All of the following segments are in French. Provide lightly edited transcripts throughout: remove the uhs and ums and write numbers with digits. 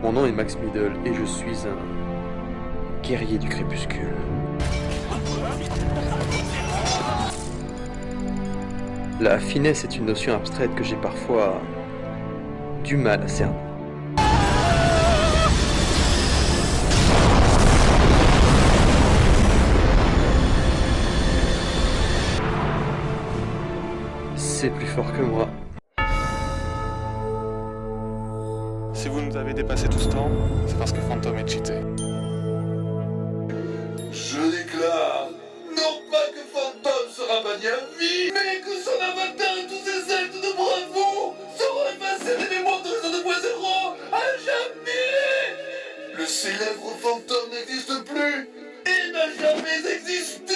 Mon nom est Max Middle et je suis un guerrier du crépuscule. La finesse est une notion abstraite que j'ai parfois du mal à cerner. C'est plus fort que moi. Si vous nous avez dépassé tout ce temps, c'est parce que Phantom est cheaté. Je déclare, non pas que Phantom sera banni à vie, mais que son avatar et tous ses actes de bravoure seront effacés des mémoires de Réseau 2.0 à jamais. Le célèbre Phantom n'existe plus et n'a jamais existé.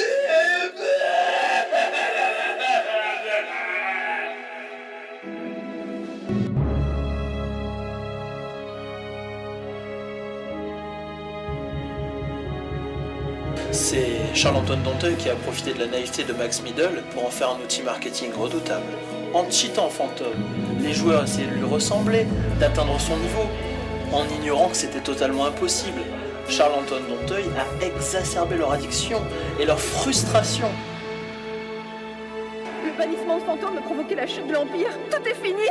C'est Charles-Antoine Donteuil qui a profité de la naïveté de Max Middle pour en faire un outil marketing redoutable. En cheatant Phantom, les joueurs essayaient de lui ressembler, d'atteindre son niveau, en ignorant que c'était totalement impossible. Charles-Antoine Donteuil a exacerbé leur addiction et leur frustration. Le bannissement de Fantôme a provoqué la chute de l'Empire. Tout est fini.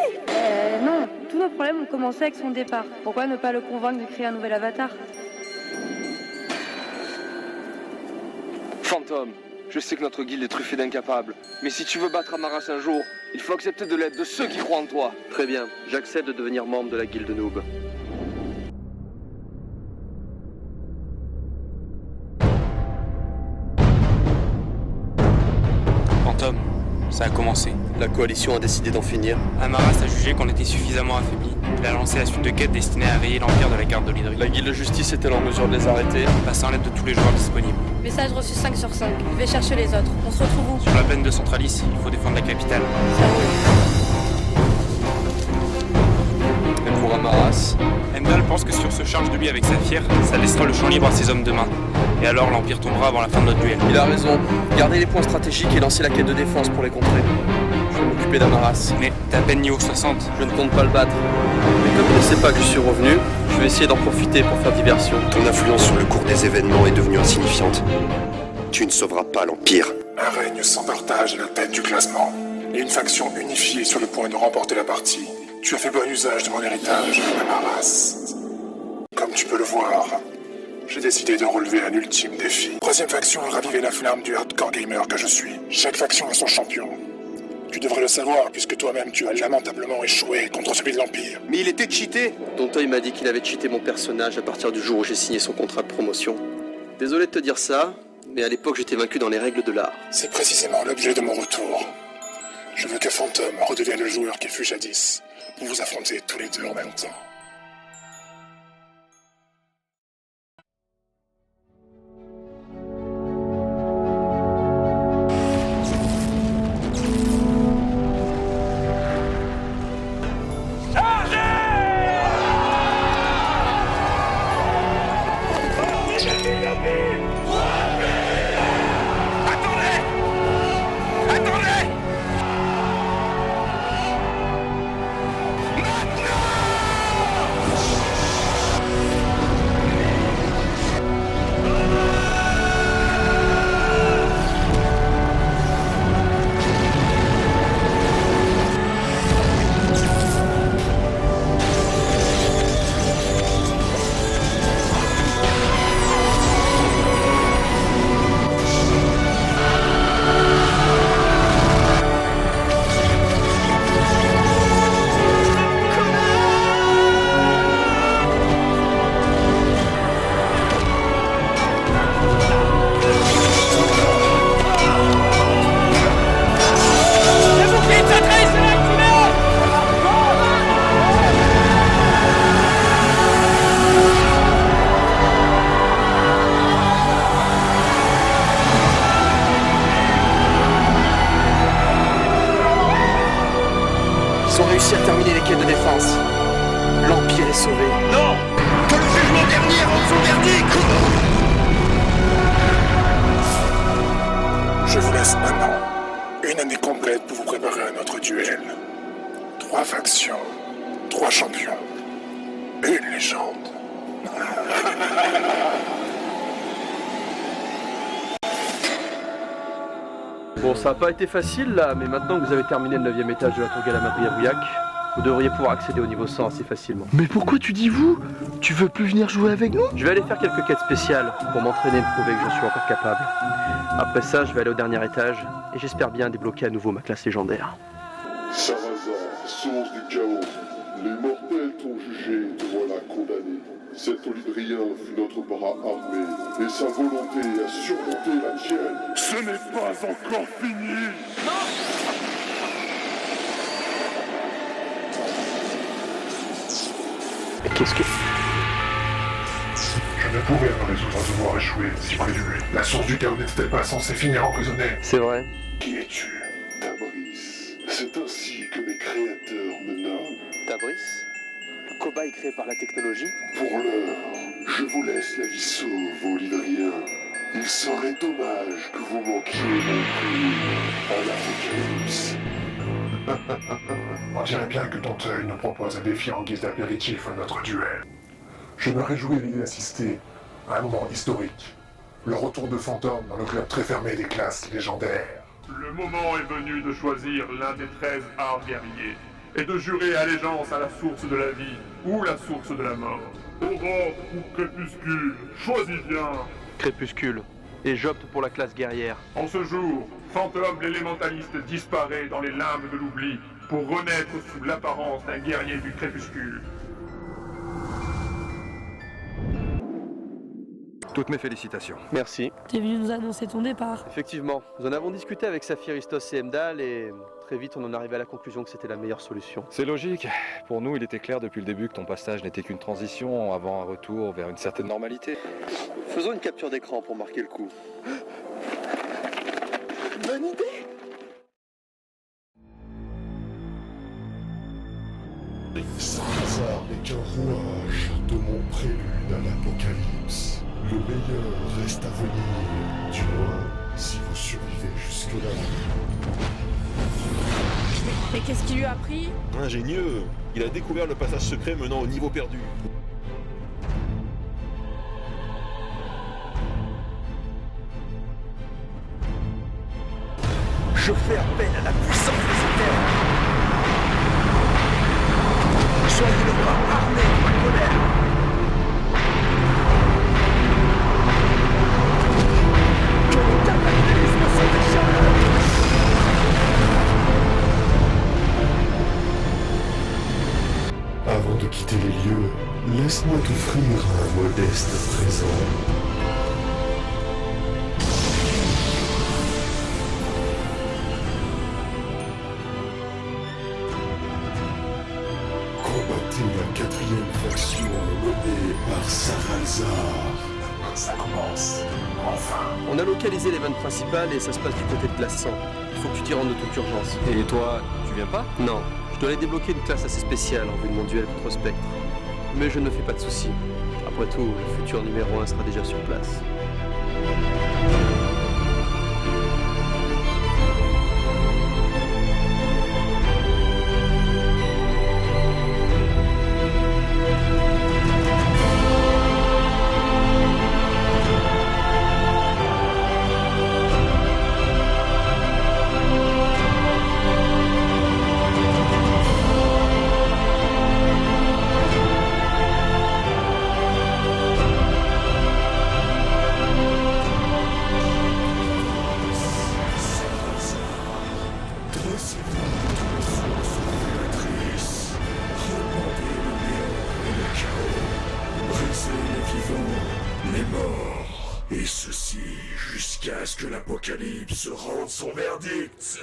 Non, tous nos problèmes ont commencé avec son départ. Pourquoi ne pas le convaincre de créer un nouvel avatar ? Phantom, je sais que notre guilde est truffée d'incapables, mais si tu veux battre Amaras un jour, il faut accepter de l'aide de ceux qui croient en toi. Très bien, j'accepte de devenir membre de la guilde Noob. Phantom, ça a commencé. La coalition a décidé d'en finir. Amaras a jugé qu'on était suffisamment affaibli. Il a lancé la suite de quêtes destinées à rayer l'empire de la garde de l'Hydrique. La guilde de justice est-elle en mesure de les arrêter? Passant l'aide de tous les joueurs disponibles. Message reçu 5 sur 5. Je vais chercher les autres. On se retrouve où? Sur la plaine de Centralis, il faut défendre la capitale. Ça roule. Et pour Amaras, Heimdall pense que si on se charge de lui avec Saphir, ça laissera le champ libre à ses hommes de main. Et alors l'Empire tombera avant la fin de notre duel. il a raison. Gardez les points stratégiques et lancez la quête de défense pour les contrer. Je vais m'occuper d'Amaras. Mais t'as à peine niveau 60. Je ne compte pas le battre. Mais comme il ne sait pas que je suis revenu, je vais essayer d'en profiter pour faire diversion. Ton influence sur le cours des événements est devenue insignifiante. Tu ne sauveras pas l'Empire. Un règne sans partage à la tête du classement, et une faction unifiée sur le point de remporter la partie. Tu as fait bon usage de mon héritage, Amaras. Comme tu peux le voir, j'ai décidé de relever un ultime défi. Troisième faction, raviver la flamme du hardcore gamer que je suis. Chaque faction a son champion. Tu devrais le savoir, puisque toi-même tu as lamentablement échoué contre celui de l'Empire. Mais il était cheaté. Donteuil m'a dit qu'il avait cheaté mon personnage à partir du jour où j'ai signé son contrat de promotion. Désolé de te dire ça, mais à l'époque j'étais vaincu dans les règles de l'art. C'est précisément l'objet de mon retour. Je veux que Phantom redevienne le joueur qu'il fut jadis, pour vous affronter tous les deux en même temps. Ils ont réussi à terminer les quêtes de défense. L'Empire est sauvé. Non, que le jugement dernier rende son verdict. Je vous laisse un an. Une année complète pour vous préparer à notre duel. 3 factions, 3 champions. Une légende. Bon, ça n'a pas été facile là, mais maintenant que vous avez terminé le 9e étage de la tour Galamabri à Bouillac, vous devriez pouvoir accéder au niveau 100 assez facilement. Mais pourquoi tu dis vous? Tu veux plus venir jouer avec nous? Je vais aller faire quelques quêtes spéciales pour m'entraîner et me prouver que je suis encore capable. Après ça, je vais aller au dernier étage et j'espère bien débloquer à nouveau ma classe légendaire. Sarazar, source du chaos, les mortels t'ont jugé, te voilà condamné. Cet Olydrien fut notre bras armé, et sa volonté a surmonté la tienne. Ce n'est pas encore fini. Mais qu'est-ce que... Je ne pouvais me résoudre à devoir échouer si près du but. La source du chaos n'était pas censée finir emprisonnée. C'est vrai. Qui es-tu? Tabris, c'est ainsi que mes créateurs me nomment. Tabris? Le cobaye créé par la technologie? Pour l'heure, je vous laisse la vie sauve, Olydrien. Il serait dommage que vous manquiez mon prix à l'Apocalypse. On dirait bien que Tonteuil nous propose un défi en guise d'apéritif à notre duel. Je me réjouis d'y assister à un moment historique. Le retour de Fantôme dans le club très fermé des classes légendaires. Le moment est venu de choisir l'un des 13 arts guerriers et de jurer allégeance à la source de la vie ou la source de la mort. Aurore ou crépuscule, choisis bien. Crépuscule. Et j'opte pour la classe guerrière. En ce jour, Fantôme l'élémentaliste disparaît dans les limbes de l'oubli pour renaître sous l'apparence d'un guerrier du crépuscule. Toutes mes félicitations. Merci. T'es venu nous annoncer ton départ. Effectivement, nous en avons discuté avec Saphiristos et Emdal et très vite on en arrivait à la conclusion que c'était la meilleure solution. C'est logique. Pour nous, il était clair depuis le début que ton passage n'était qu'une transition avant un retour vers une certaine normalité. Faisons une capture d'écran pour marquer le coup. Bonne idée. Sarazar n'est qu'un rouage de mon prélude à l'Apocalypse. Le meilleur reste à venir, du moins si vous survivez jusque-là. Mais qu'est-ce qui lui a pris? Ingénieux. Il a découvert le passage secret menant au niveau perdu. Je fais appel à la puissance des éthers. Soyez le bras armé de ma colère. Que le cataclysme se déchaîne. Avant de quitter les lieux, laisse-moi t'offrir un modeste présent. La 4e faction menée par Sarazar. Ça commence. Enfin. On a localisé les vannes principales et ça se passe du côté de Glace 100. Il faut que tu t'y rendes de toute urgence. Et toi, tu viens pas? Non, je dois aller débloquer une classe assez spéciale en vue de mon duel contre Spectre. Mais je ne me fais pas de soucis. Après tout, le futur numéro 1 sera déjà sur place. Et ceci jusqu'à ce que l'Apocalypse rende son verdict.